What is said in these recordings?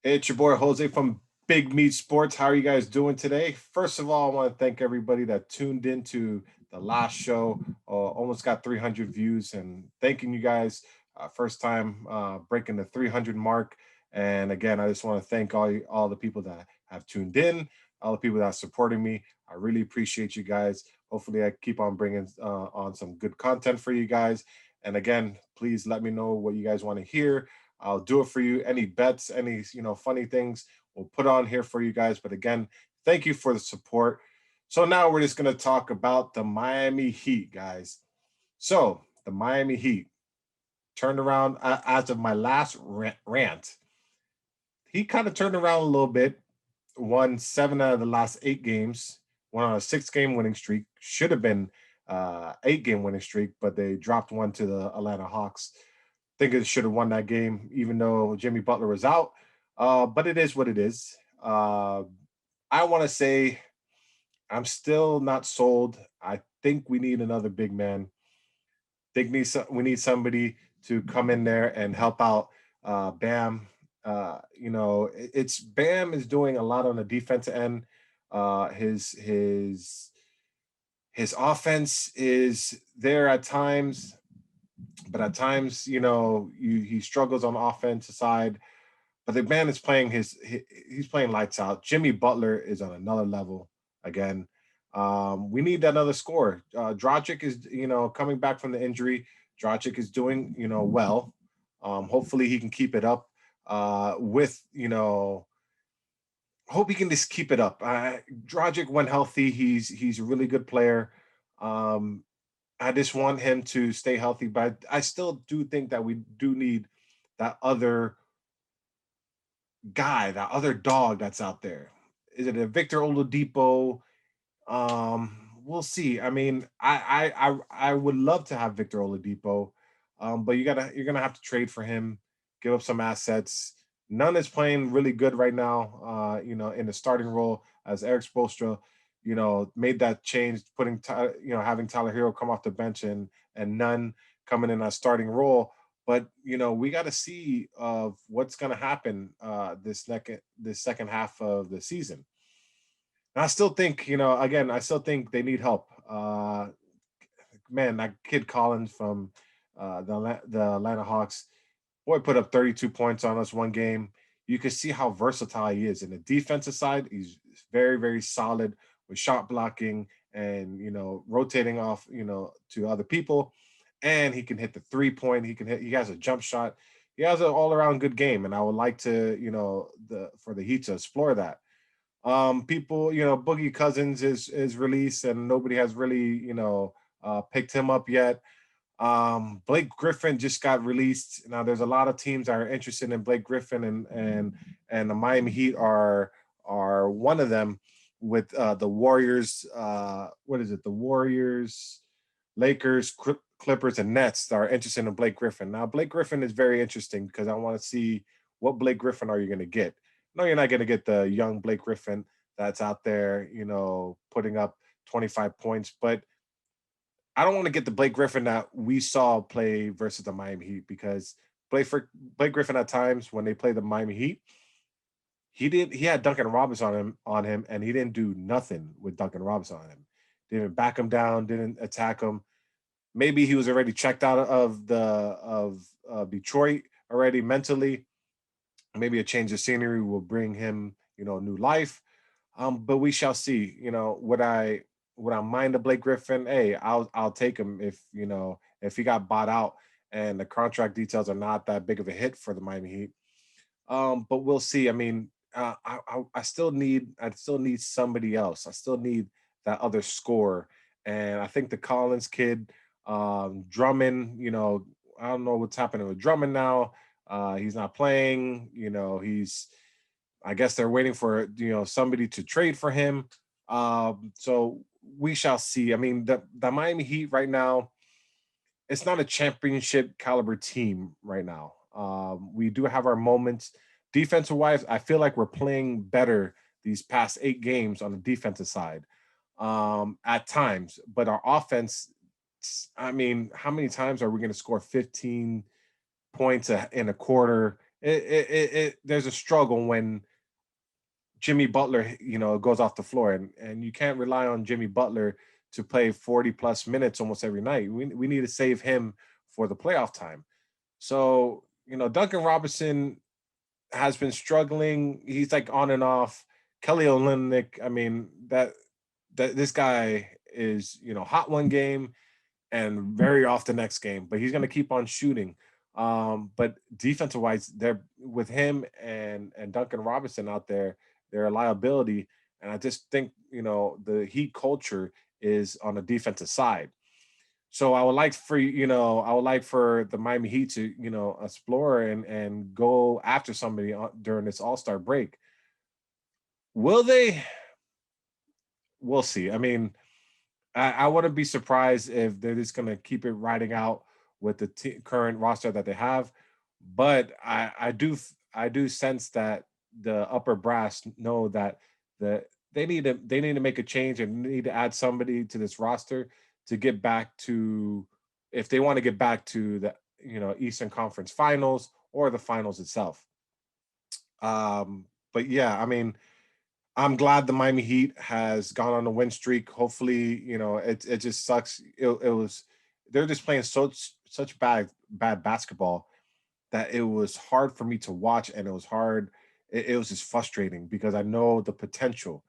It's your boy Jose from Big Meat Sports. How are you guys doing today? First of all, I want to thank everybody that tuned into the last show. Almost got 300 views, and thanking you guys. First time breaking the 300 mark. And again, I just want to thank all the people that have tuned in, all the people that are supporting me. I really appreciate you guys. Hopefully, I keep on bringing on some good content for you guys. And again, please let me know what you guys want to hear. I'll do it for you. Any bets, any funny things, we'll put on here for you guys. But again, thank you for the support. So now we're just gonna talk about the Miami Heat, guys. So the Miami Heat turned around as of my last rant. He kind of turned around a little bit. Won 7 out of the last 8 games. Went on a 6 game winning streak. Should have been 8 game winning streak, but they dropped one to the Atlanta Hawks. Think it should have won that game, even though Jimmy Butler was out. But it is what it is. I want to say I'm still not sold. I think we need another big man. We need somebody to come in there and help out Bam. It's Bam is doing a lot on the defensive end. His offense is there at times, but at times, he struggles on the offensive side. But the man is playing he's playing lights out. Jimmy Butler is on another level again. We need another scorer. Dragic is, coming back from the injury. Dragic is doing, well. Hopefully he can keep it up. Hope he can just keep it up. Dragic, when healthy, he's a really good player. Um, I just want him to stay healthy, but I still do think that we do need that other guy, that other dog that's out there. Is it a Victor Oladipo? We'll see. I mean, I would love to have Victor Oladipo, but you're gonna have to trade for him, give up some assets. None is playing really good right now. In the starting role as Eric Spoelstra, made that change, having Tyler Hero come off the bench and none coming in a starting role. But we got to see of what's going to happen this second half of the season. And I still think, again, I still think they need help. Man, that kid Collins from the Atlanta Hawks, boy, put up 32 points on us one game. You can see how versatile he is. In the defensive side, he's very, very solid with shot blocking and rotating off, to other people. And he can hit the 3 point. He has a jump shot. He has an all-around good game. And I would like to, for the Heat to explore that. People, Boogie Cousins is released and nobody has really, picked him up yet. Blake Griffin just got released. Now there's a lot of teams that are interested in Blake Griffin, and the Miami Heat are one of them with the Warriors. What is it? The Warriors, Lakers, Clippers, and Nets that are interested in Blake Griffin. Now Blake Griffin is very interesting because I want to see what Blake Griffin are you going to get. No, you're not going to get the young Blake Griffin that's out there, putting up 25 points, but I don't want to get the Blake Griffin that we saw play versus the Miami Heat because Blake Griffin at times when they play the Miami Heat, he had Duncan Robinson on him and he didn't do nothing with Duncan Robinson on him. Didn't back him down, didn't attack him. Maybe he was already checked out of Detroit already mentally. Maybe a change of scenery will bring him, new life. But we shall see. Would I mind a Blake Griffin? Hey, I'll take him if he got bought out and the contract details are not that big of a hit for the Miami Heat. But we'll see. I mean, I still need somebody else. I still need that other scorer, and I think the Collins kid, Drummond. I don't know what's happening with Drummond now. He's not playing. I guess they're waiting for somebody to trade for him. So we shall see. I mean, the Miami Heat right now, it's not a championship caliber team right now. We do have our moments. Defensive wise, I feel like we're playing better these past 8 games on the defensive side at times, but our offense. I mean, how many times are we going to score 15 points in a quarter there's a struggle when Jimmy Butler, goes off the floor, and you can't rely on Jimmy Butler to play 40 plus minutes almost every night. We need to save him for the playoff time. So, Duncan Robinson has been struggling. He's like on and off. Kelly Olynyk, I mean, that this guy is, hot one game and very off the next game, but he's going to keep on shooting. But defensive wise, they're with him and Duncan Robinson out there, they're a liability. And I just think, the Heat culture is on the defensive side. So I would like for the Miami Heat to, explore and go after somebody during this All Star break. Will they? We'll see. I mean, I wouldn't be surprised if they're just going to keep it riding out with the current roster that they have. But I do sense that the upper brass know that they need to make a change and need to add somebody to this roster to get back to, if they want to get back to the, Eastern Conference Finals or the finals itself. But yeah, I mean, I'm glad the Miami Heat has gone on a win streak. Hopefully, it just sucks. It was they're just playing such bad basketball that it was hard for me to watch, and it was hard. It was just frustrating because I know the potential,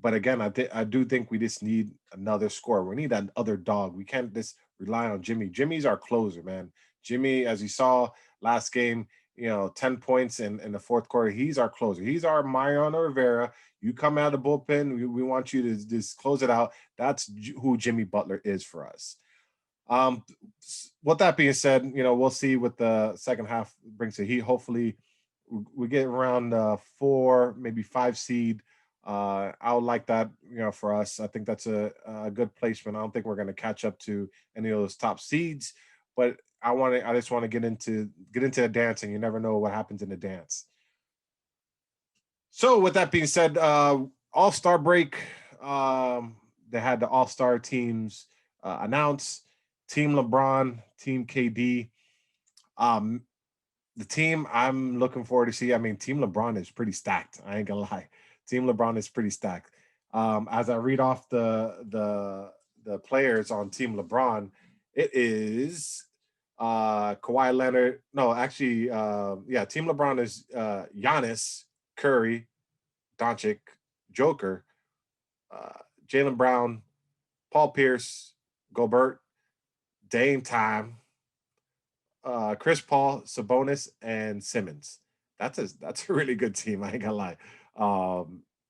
but again, I do think we just need another scorer. We need that other dog. We can't just rely on Jimmy. Jimmy's our closer, man. Jimmy, as you saw last game, 10 points in the fourth quarter. He's our closer. He's our Mariano Rivera. You come out of the bullpen. We want you to just close it out. That's who Jimmy Butler is for us. Um, with that being said, we'll see what the second half brings to Heat. Hopefully, we get around 4, maybe 5 seed. I would like that, for us. I think that's a good placement. I don't think we're going to catch up to any of those top seeds, but I just want to get into the dance, and you never know what happens in the dance. So, with that being said, All Star break. They had the All Star teams announced. Team LeBron, Team KD. Um, the team I'm looking forward to see. I mean, Team LeBron is pretty stacked. I ain't gonna lie. Team LeBron is pretty stacked. As I read off the players on Team LeBron, it is Kawhi Leonard. No, actually, yeah, Team LeBron is Giannis, Curry, Doncic, Joker, uh, Jalen Brown, Paul Pierce, Gobert, Dame Time, Chris Paul, Sabonis, and Simmons. That's a really good team. I ain't gonna lie.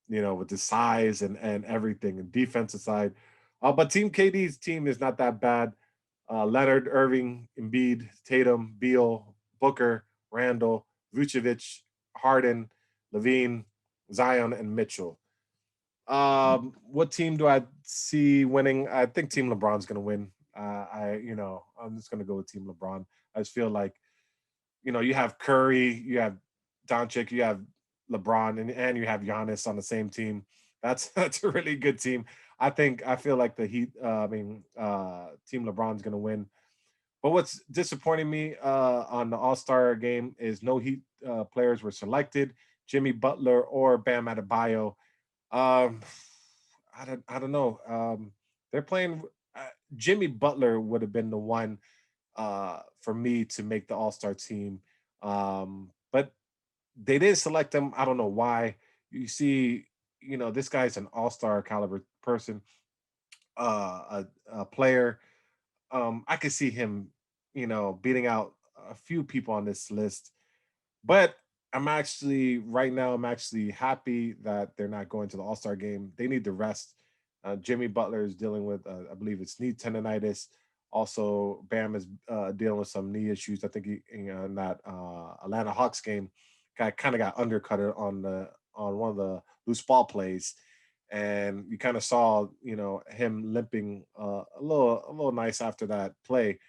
With the size and everything and defensive side. But Team KD's team is not that bad. Leonard, Irving, Embiid, Tatum, Beal, Booker, Randall, Vucevic, Harden, Levine, Zion, and Mitchell. What team do I see winning? I think Team LeBron's going to win. I'm just going to go with Team LeBron. I just feel like, you have Curry, you have Doncic, you have LeBron, and you have Giannis on the same team. That's that's a really good team. I feel like the Heat. Team LeBron's going to win. But what's disappointing me on the All Star game is no Heat players were selected. Jimmy Butler or Bam Adebayo. Um, I don't know. They're playing. Jimmy Butler would have been the one for me to make the All Star team, but they didn't select him. I don't know why. You see, this guy's an All Star caliber person, a player. I could see him, beating out a few people on this list, but I'm actually happy that they're not going to the All Star game. They need the rest. Jimmy Butler is dealing with, I believe it's knee tendonitis. Also, Bam is dealing with some knee issues. I think in that Atlanta Hawks game, guy kind of got undercutted on one of the loose ball plays, and you kind of saw him limping a little nice after that play.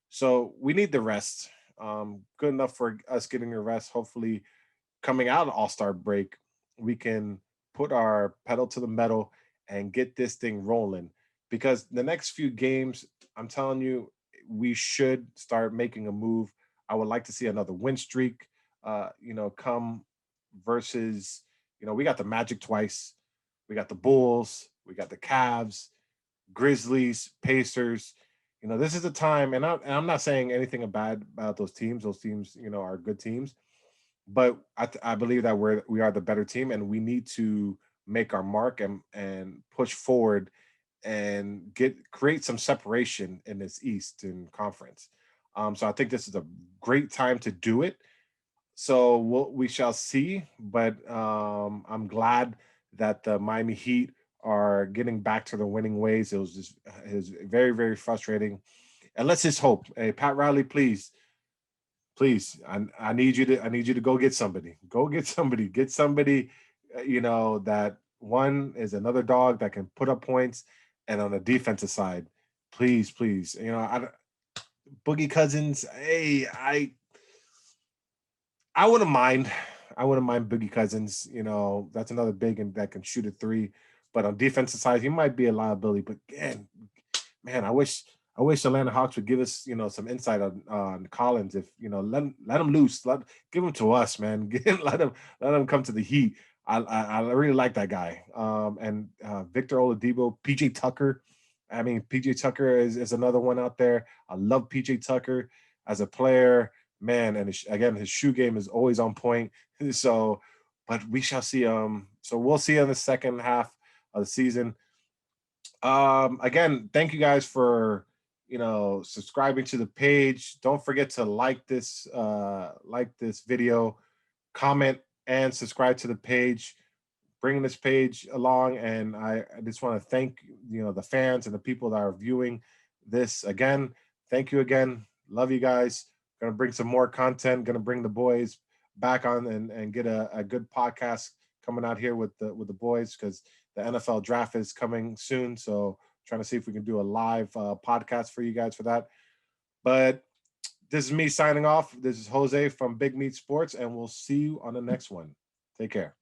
So we need the rest. Good enough for us getting a rest. Hopefully, coming out of All Star break, we can put our pedal to the metal and get this thing rolling. Because the next few games, I'm telling you, we should start making a move. I would like to see another win streak. come versus, we got the Magic twice, we got the Bulls, we got the Cavs, Grizzlies, Pacers. This is a time, and I'm not saying anything bad about those teams. Those teams, are good teams, but I believe that we are the better team, and we need to make our mark and push forward and create some separation in this Eastern Conference. So I think this is a great time to do it. So we shall see, but I'm glad that the Miami Heat are getting back to the winning ways. It was very, very frustrating, and let's just hope. Hey, Pat Riley, please, I need you to go get somebody. Go get somebody. Get somebody. That one is another dog that can put up points, and on the defensive side, please, please. Boogie Cousins. Hey, I wouldn't mind. I wouldn't mind Boogie Cousins. That's another big and that can shoot a three. But on defensive side, he might be a liability. But again, man, I wish Atlanta Hawks would give us, some insight on Collins. If let him loose, give him to us, man. Let him come to the Heat. I really like that guy. And Victor Oladipo, PJ Tucker. I mean, PJ Tucker is another one out there. I love PJ Tucker as a player, man. And again, his shoe game is always on point. So, but we shall see. So we'll see in the second half of the season. Again, thank you guys for subscribing to the page. Don't forget to like this video, comment, and subscribe to the page, bringing this page along. And I just want to thank the fans and the people that are viewing this. Again, thank you again. Love you guys. Gonna bring some more content, gonna bring the boys back on and get a good podcast coming out here with the boys, because the NFL draft is coming soon. So trying to see if we can do a live podcast for you guys for that. But this is me signing off. This is Jose from Big Meat Sports, and we'll see you on the next one. Take care.